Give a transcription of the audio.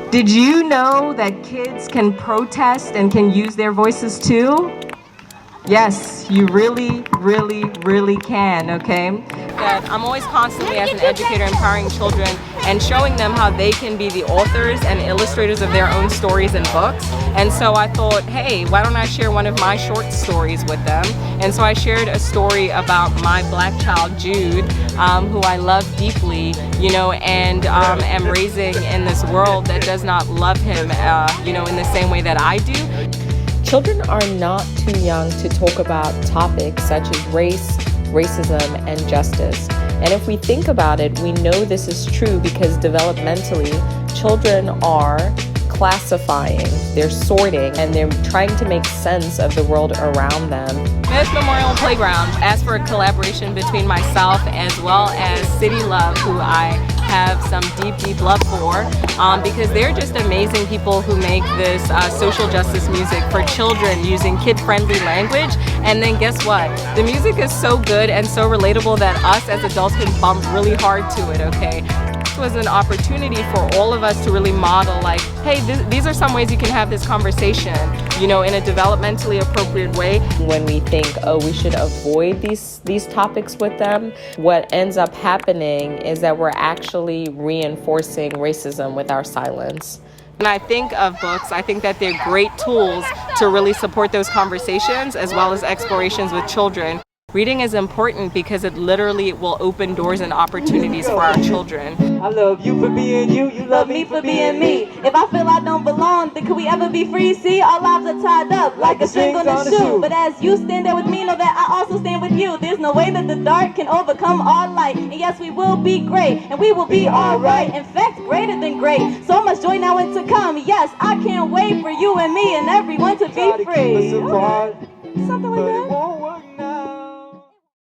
Did you know that kids can protest and can use their voices too? Yes, you really, really, really can, okay? That I'm always constantly, as an educator, empowering children and showing them how they can be the authors and illustrators of their own stories and books. And so I thought, hey, why don't I share one of my short stories with them? And so I shared a story about my black child, Jude, who I love deeply, you know, and am raising in this world that does not love him, you know, in the same way that I do. Children are not too young to talk about topics such as race, racism, and justice. And if we think about it, we know this is true because developmentally, children are classifying, they're sorting, and they're trying to make sense of the world around them. This Memorial Playground asked for a collaboration between myself as well as City Love, who I have some deep, deep love for, because they're just amazing people who make this social justice music for children using kid-friendly language. And then guess what? The music is so good and so relatable that us as adults can bump really hard to it, okay? This was an opportunity for all of us to really model, like, hey, these are some ways you can have this conversation, you know, in a developmentally appropriate way. When we think, oh, we should avoid these topics with them, what ends up happening is that we're actually reinforcing racism with our silence. When I think of books, I think that they're great tools to really support those conversations as well as explorations with children. Reading is important because it literally will open doors and opportunities for our children. I love you for being you, you love me for being me. If I feel I don't belong, then could we ever be free? See, our lives are tied up like a string on a shoe. But as you stand there with me, know that I also stand with you. There's no way that the dark can overcome our light. And yes, we will be great, and we will be alright. In fact, greater than great. So much joy now and to come. Yes, I can't wait for you and me and everyone to be free. Okay. Something like that.